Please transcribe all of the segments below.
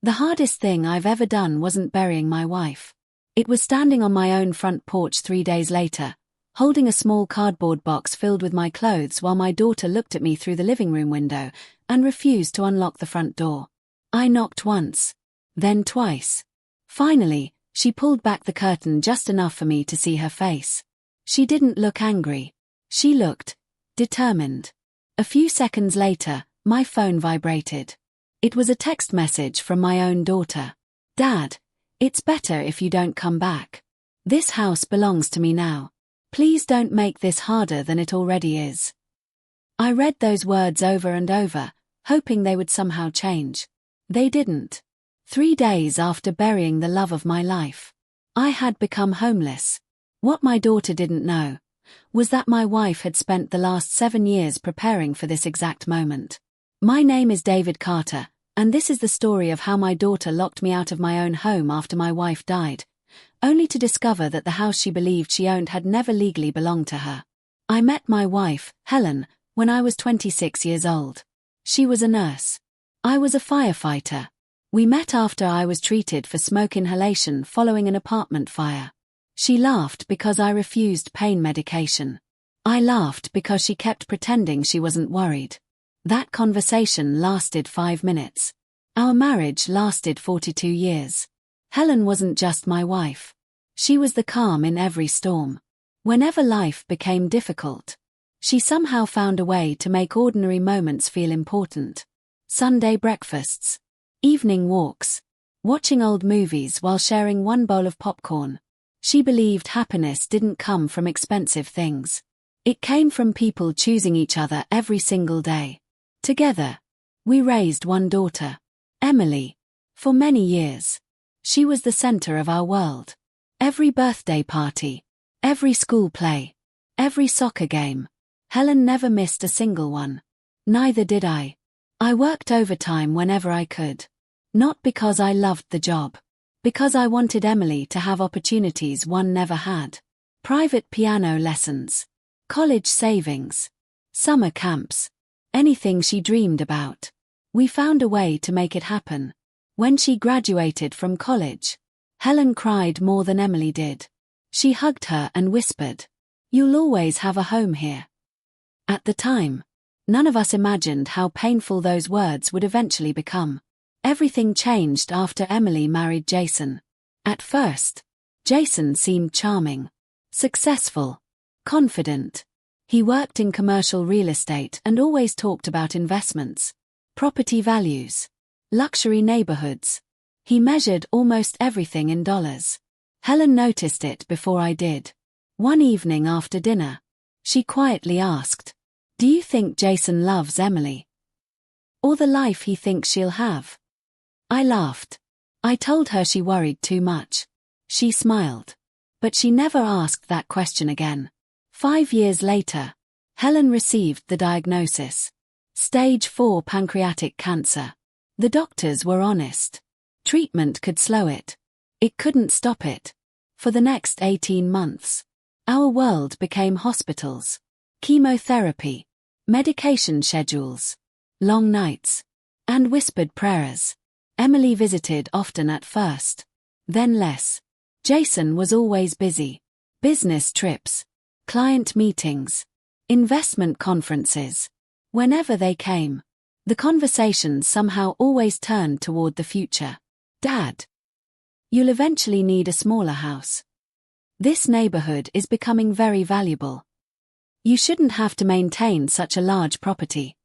The hardest thing I've ever done wasn't burying my wife. It was standing on my own front porch 3 days later, holding a small cardboard box filled with my clothes while my daughter looked at me through the living room window and refused to unlock the front door. I knocked once, then twice. Finally, she pulled back the curtain just enough for me to see her face. She didn't look angry. She looked determined. A few seconds later, my phone vibrated. It was a text message from my own daughter. "Dad, it's better if you don't come back. This house belongs to me now. Please don't make this harder than it already is." I read those words over and over, hoping they would somehow change. They didn't. 3 days after burying the love of my life, I had become homeless. What my daughter didn't know was that my wife had spent the last 7 years preparing for this exact moment. My name is David Carter, and this is the story of how my daughter locked me out of my own home after my wife died, only to discover that the house she believed she owned had never legally belonged to her. I met my wife, Helen, when I was 26 years old. She was a nurse. I was a firefighter. We met after I was treated for smoke inhalation following an apartment fire. She laughed because I refused pain medication. I laughed because she kept pretending she wasn't worried. That conversation lasted 5 minutes. Our marriage lasted 42 years. Helen wasn't just my wife. She was the calm in every storm. Whenever life became difficult, she somehow found a way to make ordinary moments feel important. Sunday breakfasts, evening walks, watching old movies while sharing one bowl of popcorn. She believed happiness didn't come from expensive things. It came from people choosing each other every single day. Together, we raised one daughter, Emily. For many years, she was the center of our world. Every birthday party, every school play, every soccer game. Helen never missed a single one. Neither did I. I worked overtime whenever I could. Not because I loved the job. Because I wanted Emily to have opportunities one never had. Private piano lessons, college savings, summer camps, anything she dreamed about. We found a way to make it happen. When she graduated from college, Helen cried more than Emily did. She hugged her and whispered, "You'll always have a home here." At the time, none of us imagined how painful those words would eventually become. Everything changed after Emily married Jason. At first, Jason seemed charming, successful, confident. He worked in commercial real estate and always talked about investments, property values, luxury neighborhoods. He measured almost everything in dollars. Helen noticed it before I did. One evening after dinner, she quietly asked, "Do you think Jason loves Emily? Or the life he thinks she'll have?" I laughed. I told her she worried too much. She smiled. But she never asked that question again. 5 years later, Helen received the diagnosis. Stage 4 pancreatic cancer. The doctors were honest. Treatment could slow it. It couldn't stop it. For the next 18 months, our world became hospitals, chemotherapy, medication schedules, long nights, and whispered prayers. Emily visited often at first, then less. Jason was always busy. Business trips, client meetings, investment conferences. Whenever they came, the conversations somehow always turned toward the future. "Dad, you'll eventually need a smaller house. This neighborhood is becoming very valuable. You shouldn't have to maintain such a large property."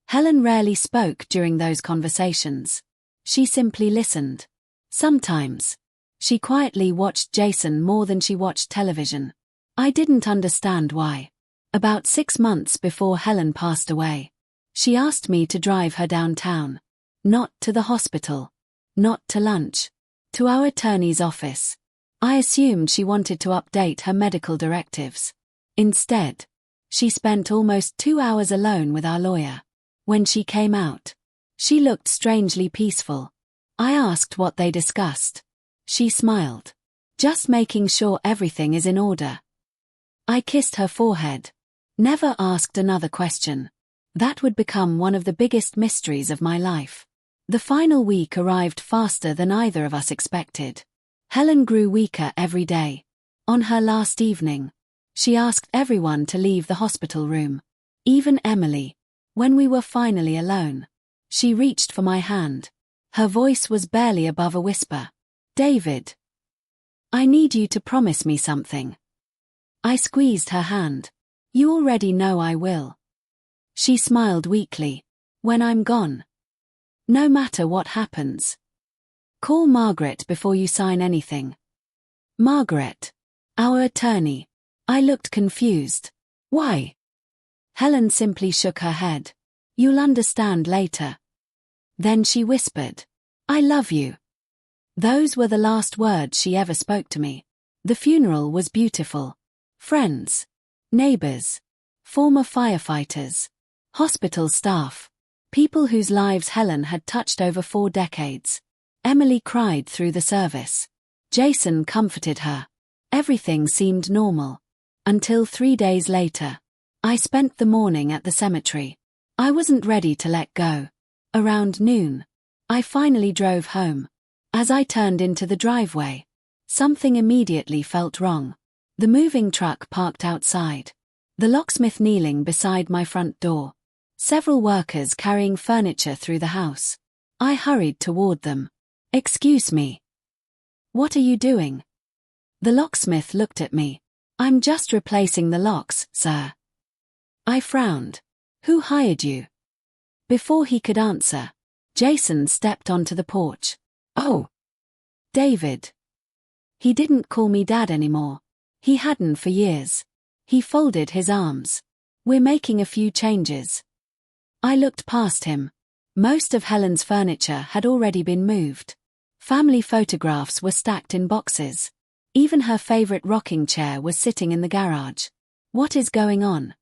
Helen rarely spoke during those conversations. She simply listened. Sometimes, she quietly watched Jason more than she watched television. I didn't understand why. About 6 months before Helen passed away, she asked me to drive her downtown. Not to the hospital. Not to lunch. To our attorney's office. I assumed she wanted to update her medical directives. Instead, she spent almost 2 hours alone with our lawyer. When she came out, she looked strangely peaceful. I asked what they discussed. She smiled. "Just making sure everything is in order." I kissed her forehead. Never asked another question. That would become one of the biggest mysteries of my life. The final week arrived faster than either of us expected. Helen grew weaker every day. On her last evening, she asked everyone to leave the hospital room. Even Emily. When we were finally alone, she reached for my hand. Her voice was barely above a whisper. "David, I need you to promise me something." I squeezed her hand. "You already know I will." She smiled weakly. "When I'm gone. No matter what happens. Call Margaret before you sign anything." "Margaret? Our attorney?" I looked confused. "Why?" Helen simply shook her head. "You'll understand later." Then she whispered, "I love you." Those were the last words she ever spoke to me. The funeral was beautiful. Friends, neighbors, former firefighters, hospital staff, people whose lives Helen had touched over 4 decades. Emily cried through the service. Jason comforted her. Everything seemed normal. Until 3 days later. I spent the morning at the cemetery. I wasn't ready to let go. Around noon, I finally drove home. As I turned into the driveway, something immediately felt wrong. The moving truck parked outside. The locksmith kneeling beside my front door. Several workers carrying furniture through the house. I hurried toward them. "Excuse me. What are you doing?" The locksmith looked at me. "I'm just replacing the locks, sir." I frowned. "Who hired you?" Before he could answer, Jason stepped onto the porch. "Oh, David." He didn't call me Dad anymore. He hadn't for years. He folded his arms. "We're making a few changes." I looked past him. Most of Helen's furniture had already been moved. Family photographs were stacked in boxes. Even her favorite rocking chair was sitting in the garage. "What is going on?"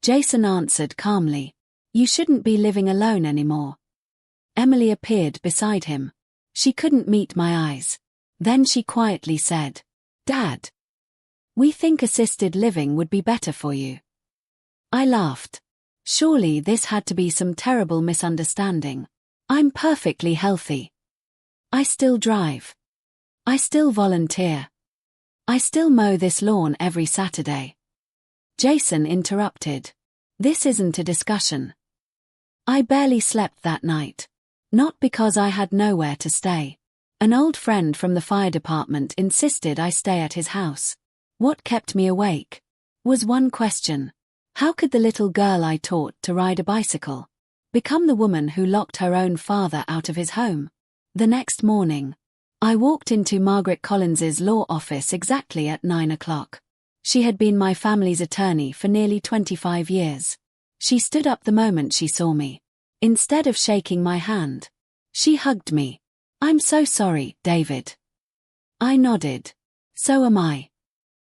Jason answered calmly. "You shouldn't be living alone anymore." Emily appeared beside him. She couldn't meet my eyes. Then she quietly said, "Dad, we think assisted living would be better for you." I laughed. Surely this had to be some terrible misunderstanding. I'm perfectly healthy. I still drive. I still volunteer. I still mow this lawn every Saturday. Jason interrupted. "This isn't a discussion." I barely slept that night. Not because I had nowhere to stay. An old friend from the fire department insisted I stay at his house. What kept me awake was one question. How could the little girl I taught to ride a bicycle become the woman who locked her own father out of his home? The next morning, I walked into Margaret Collins's law office exactly at 9 o'clock. She had been my family's attorney for nearly 25 years. She stood up the moment she saw me. Instead of shaking my hand, she hugged me. "I'm so sorry, David." I nodded. "So am I."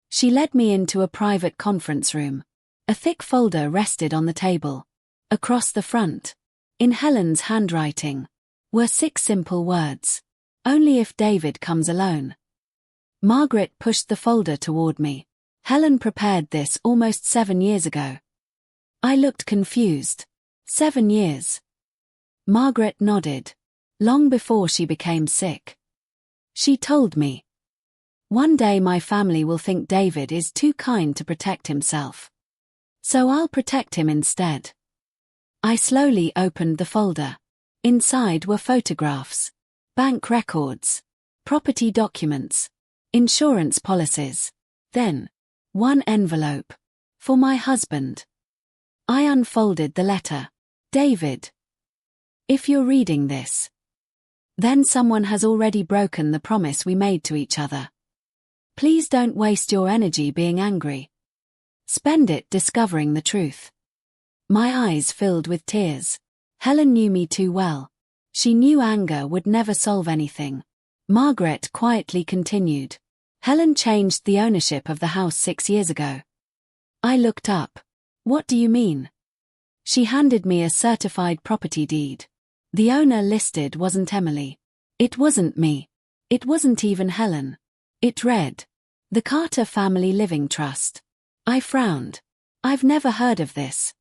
She led me into a private conference room. A thick folder rested on the table. Across the front, in Helen's handwriting, were 6 simple words. "Only if David comes alone." Margaret pushed the folder toward me. "Helen prepared this almost 7 years ago." I looked confused. 7 years. Margaret nodded. "Long before she became sick." She told me, "One day my family will think David is too kind to protect himself. So I'll protect him instead." I slowly opened the folder. Inside were photographs, bank records, property documents, insurance policies. Then, one envelope. For my husband. I unfolded the letter. "David, if you're reading this, then someone has already broken the promise we made to each other. Please don't waste your energy being angry. Spend it discovering the truth." My eyes filled with tears. Helen knew me too well. She knew anger would never solve anything. Margaret quietly continued. "Helen changed the ownership of the house 6 years ago." I looked up. "What do you mean?" She handed me a certified property deed. The owner listed wasn't Emily. It wasn't me. It wasn't even Helen. It read, "The Carter Family Living Trust." I frowned. "I've never heard of this."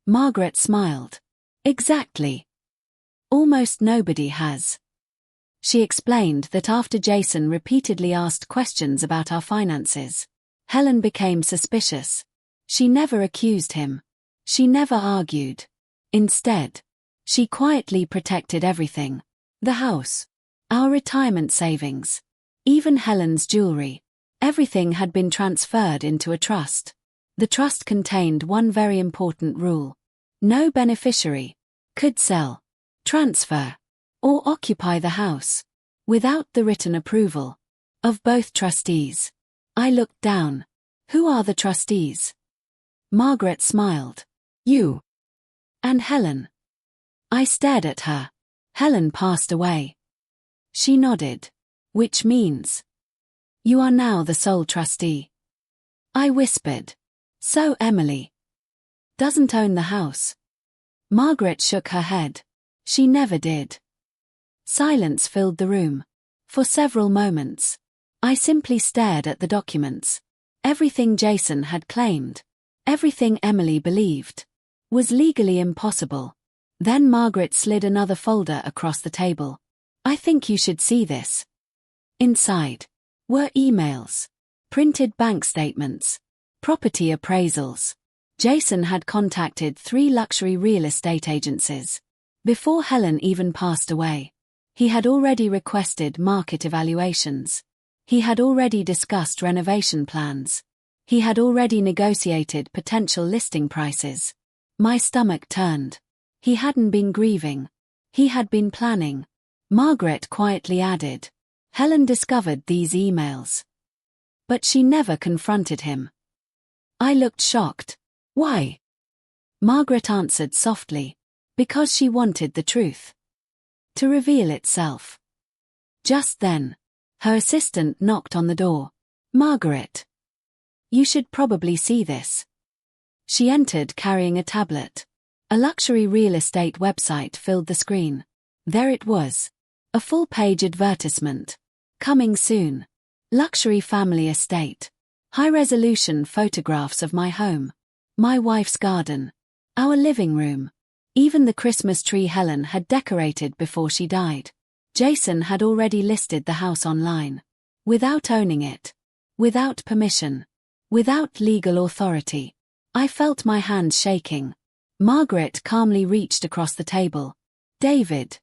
Margaret smiled. "Exactly. Almost nobody has. She explained that after Jason repeatedly asked questions about our finances, Helen became suspicious. She never accused him. She never argued. Instead, she quietly protected everything. The house, our retirement savings, even Helen's jewelry. Everything had been transferred into a trust. The trust contained one very important rule. No beneficiary could sell, transfer, or occupy the house without the written approval of both trustees. I looked down. Who are the trustees? Margaret smiled. You. And Helen. I stared at her. Helen passed away. She nodded. Which means you are now the sole trustee. I whispered. So Emily doesn't own the house. Margaret shook her head. She never did. Silence filled the room. For several moments, I simply stared at the documents. Everything Jason had claimed, everything Emily believed, was legally impossible. Then Margaret slid another folder across the table. I think you should see this. Inside were emails, printed bank statements, property appraisals. Jason had contacted 3 luxury real estate agencies. Before Helen even passed away, he had already requested market evaluations. He had already discussed renovation plans. He had already negotiated potential listing prices. My stomach turned. He hadn't been grieving. He had been planning. Margaret quietly added. Helen discovered these emails. But she never confronted him. I looked shocked. Why? Margaret answered softly. Because she wanted the truth to reveal itself. Just then, her assistant knocked on the door. Margaret. You should probably see this. She entered carrying a tablet. A luxury real estate website filled the screen. There it was. A full-page advertisement. Coming soon. Luxury family estate. High-resolution photographs of my home. My wife's garden. Our living room. Even the Christmas tree Helen had decorated before she died. Jason had already listed the house online. Without owning it. Without permission. Without legal authority. I felt my hands shaking. Margaret calmly reached across the table. David.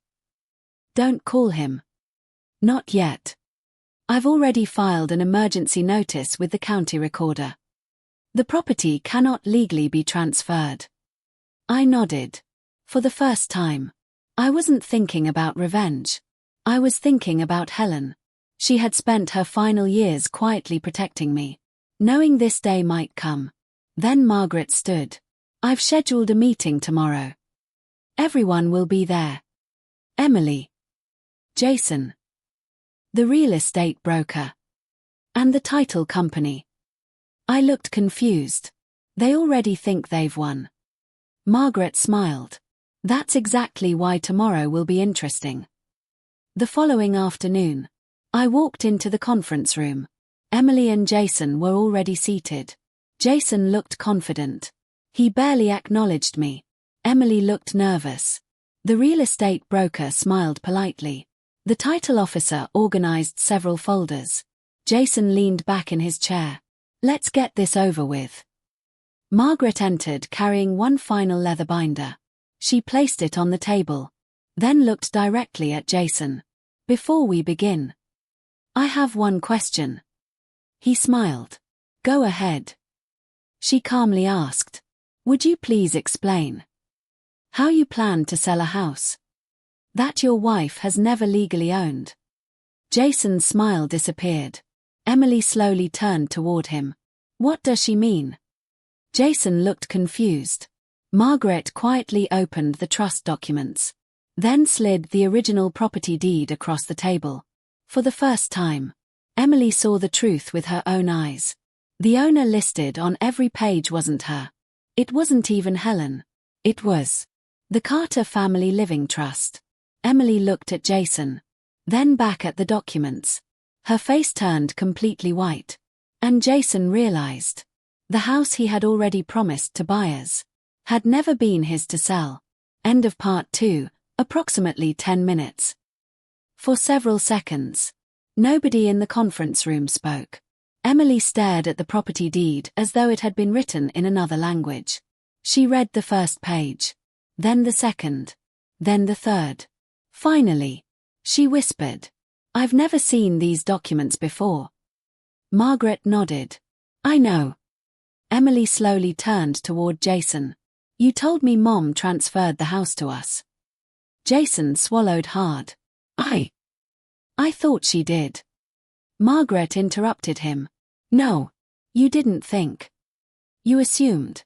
Don't call him. Not yet. I've already filed an emergency notice with the county recorder. The property cannot legally be transferred. I nodded. For the first time. I wasn't thinking about revenge. I was thinking about Helen. She had spent her final years quietly protecting me, knowing this day might come. Then Margaret stood. I've scheduled a meeting tomorrow. Everyone will be there. Emily. Jason. The real estate broker. And the title company. I looked confused. They already think they've won. Margaret smiled. That's exactly why tomorrow will be interesting. The following afternoon, I walked into the conference room. Emily and Jason were already seated. Jason looked confident. He barely acknowledged me. Emily looked nervous. The real estate broker smiled politely. The title officer organized several folders. Jason leaned back in his chair. Let's get this over with. Margaret entered carrying one final leather binder. She placed it on the table, then looked directly at Jason. Before we begin, I have one question. He smiled. Go ahead. She calmly asked. Would you please explain how you plan to sell a house that your wife has never legally owned? Jason's smile disappeared. Emily slowly turned toward him. What does she mean? Jason looked confused. Margaret quietly opened the trust documents, then slid the original property deed across the table. For the first time, Emily saw the truth with her own eyes. The owner listed on every page wasn't her. It wasn't even Helen. It was the Carter Family Living Trust. Emily looked at Jason, then back at the documents. Her face turned completely white. And Jason realized the house he had already promised to buyers had never been his to sell. End of part 2. Approximately 10 minutes. For several seconds. Nobody in the conference room spoke. Emily stared at the property deed as though it had been written in another language. She read the first page. Then the second. Then the third. Finally, she whispered, "I've never seen these documents before." Margaret nodded. "I know." Emily slowly turned toward Jason. "You told me Mom transferred the house to us." Jason swallowed hard. I thought she did." Margaret interrupted him. "No. You didn't think. You assumed."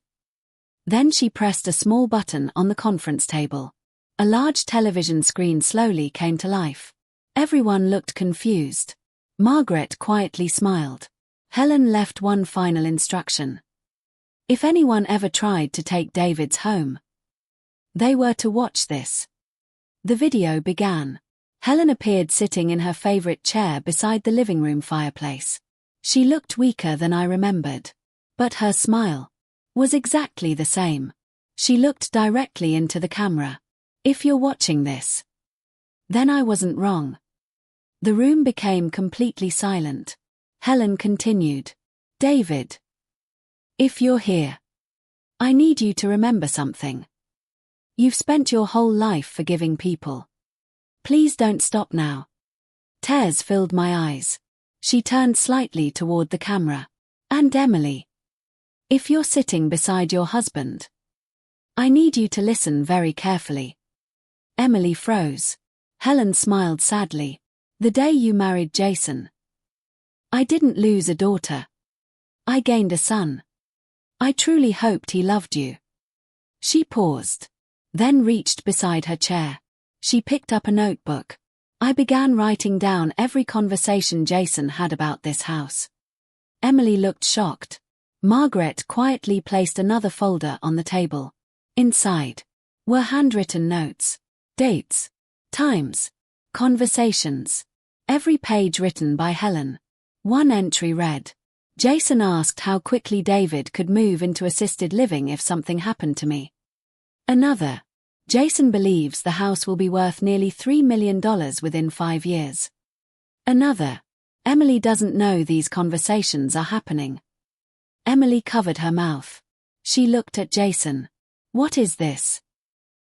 Then she pressed a small button on the conference table. A large television screen slowly came to life. Everyone looked confused. Margaret quietly smiled. Helen left one final instruction. If anyone ever tried to take David's home, they were to watch this. The video began. Helen appeared sitting in her favorite chair beside the living room fireplace. She looked weaker than I remembered. But her smile was exactly the same. She looked directly into the camera. "If you're watching this, then I wasn't wrong." The room became completely silent. Helen continued. "David, if you're here, I need you to remember something. You've spent your whole life forgiving people. Please don't stop now." Tears filled my eyes. She turned slightly toward the camera. "And Emily, if you're sitting beside your husband, I need you to listen very carefully." Emily froze. Helen smiled sadly. "The day you married Jason, I didn't lose a daughter. I gained a son. I truly hoped he loved you." She paused, then reached beside her chair. She picked up a notebook. I began writing down every conversation Jason had about this house. Emily looked shocked. Margaret quietly placed another folder on the table. Inside were handwritten notes, dates, times, conversations. Every page written by Helen. One entry read, "Jason asked how quickly David could move into assisted living if something happened to me." Another, "Jason believes the house will be worth nearly $3 million within 5 years." Another, "Emily doesn't know these conversations are happening." Emily covered her mouth. She looked at Jason. "What is this?"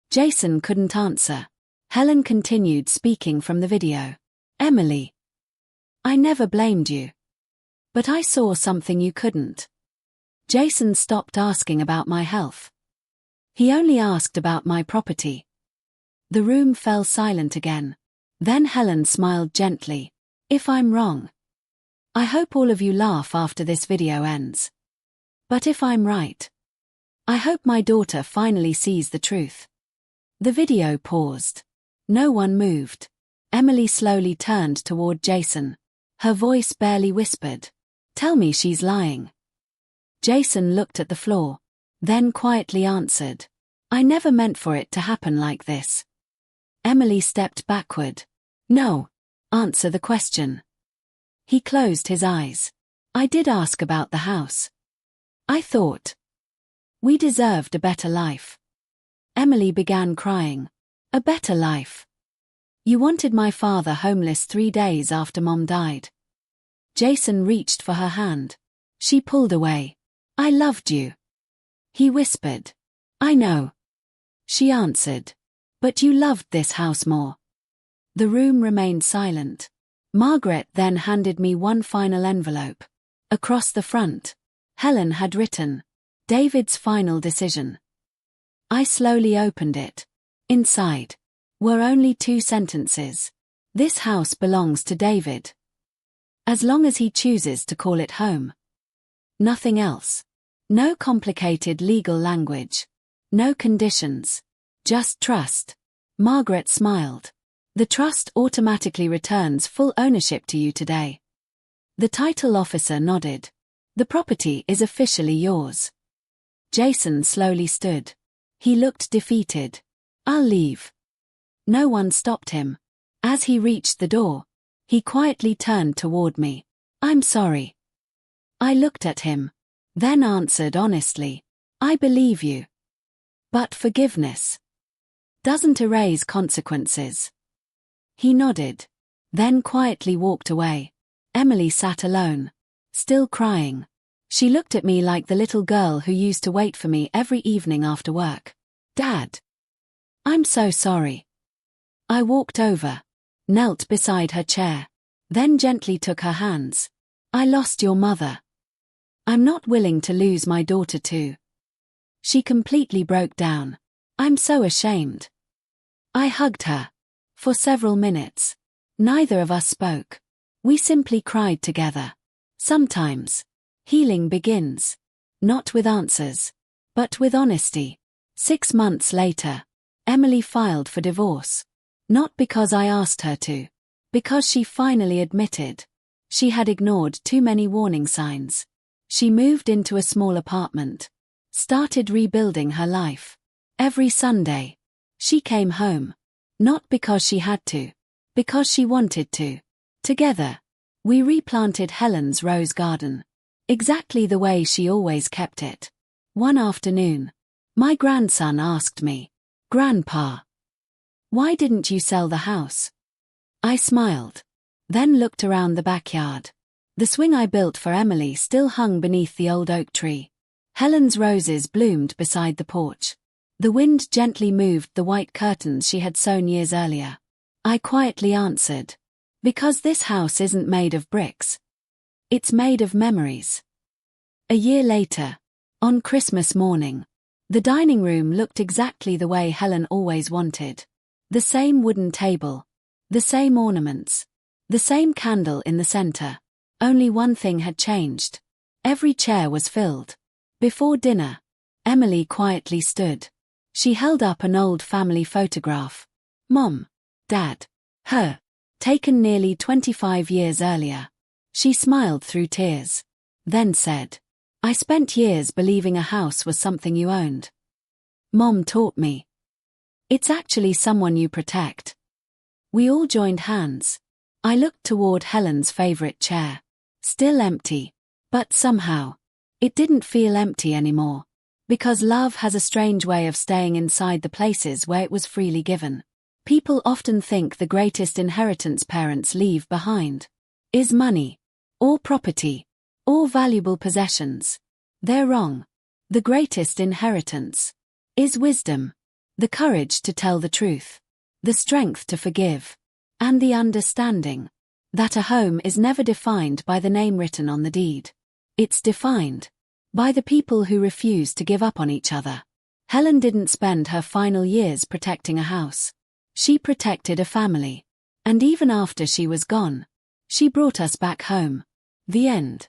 Jason couldn't answer. Helen continued speaking from the video. "Emily, I never blamed you. But I saw something you couldn't." Jason stopped asking about my health. He only asked about my property. The room fell silent again. Then Helen smiled gently. "If I'm wrong, I hope all of you laugh after this video ends. But if I'm right, I hope my daughter finally sees the truth." The video paused. No one moved. Emily slowly turned toward Jason. Her voice barely whispered, "Tell me she's lying." Jason looked at the floor, then quietly answered, "I never meant for it to happen like this." Emily stepped backward. "No, answer the question." He closed his eyes. "I did ask about the house. I thought we deserved a better life." Emily began crying. "A better life? You wanted my father homeless 3 days after Mom died." Jason reached for her hand. She pulled away. "I loved you," he whispered. "I know," she answered. "But you loved this house more." The room remained silent. Margaret then handed me one final envelope. Across the front, Helen had written, "David's final decision." I slowly opened it. Inside were only 2 sentences. "This house belongs to David, as long as he chooses to call it home." Nothing else. No complicated legal language. No conditions. Just trust. Margaret smiled. "The trust automatically returns full ownership to you today." The title officer nodded. "The property is officially yours." Jason slowly stood. He looked defeated. "I'll leave." No one stopped him. As he reached the door, he quietly turned toward me. "I'm sorry." I looked at him, then answered honestly, "I believe you. But forgiveness doesn't erase consequences. He nodded, then quietly walked away. Emily sat alone, still crying. She looked at me like the little girl who used to wait for me every evening after work. Dad. I'm so sorry. I walked over, knelt beside her chair, then gently took her hands. I lost your mother. I'm not willing to lose my daughter too. She completely broke down. I'm so ashamed. I hugged her. For several minutes. Neither of us spoke. We simply cried together. Sometimes, healing begins. Not with answers, but with honesty. 6 months later, Emily filed for divorce. Not because I asked her to. Because she finally admitted. She had ignored too many warning signs. She moved into a small apartment. Started rebuilding her life. Every Sunday, she came home. Not because she had to. Because she wanted to. Together, we replanted Helen's rose garden. Exactly the way she always kept it. One afternoon, my grandson asked me, "Grandpa, why didn't you sell the house?" I smiled. Then looked around the backyard. The swing I built for Emily still hung beneath the old oak tree. Helen's roses bloomed beside the porch. The wind gently moved the white curtains she had sewn years earlier. I quietly answered, "Because this house isn't made of bricks. It's made of memories." A year later, on Christmas morning, the dining room looked exactly the way Helen always wanted. The same wooden table. The same ornaments. The same candle in the center. Only one thing had changed. Every chair was filled. Before dinner, Emily quietly stood. She held up an old family photograph. Mom, Dad, her, taken nearly 25 years earlier. She smiled through tears. Then said, "I spent years believing a house was something you owned. Mom taught me. It's actually someone you protect." We all joined hands. I looked toward Helen's favorite chair. Still empty. But somehow, it didn't feel empty anymore. Because love has a strange way of staying inside the places where it was freely given. People often think the greatest inheritance parents leave behind is money, or property, or valuable possessions. They're wrong. The greatest inheritance is wisdom, the courage to tell the truth, the strength to forgive, and the understanding that a home is never defined by the name written on the deed. It's defined by the people who refuse to give up on each other. Helen didn't spend her final years protecting a house. She protected a family. And even after she was gone, she brought us back home. The end.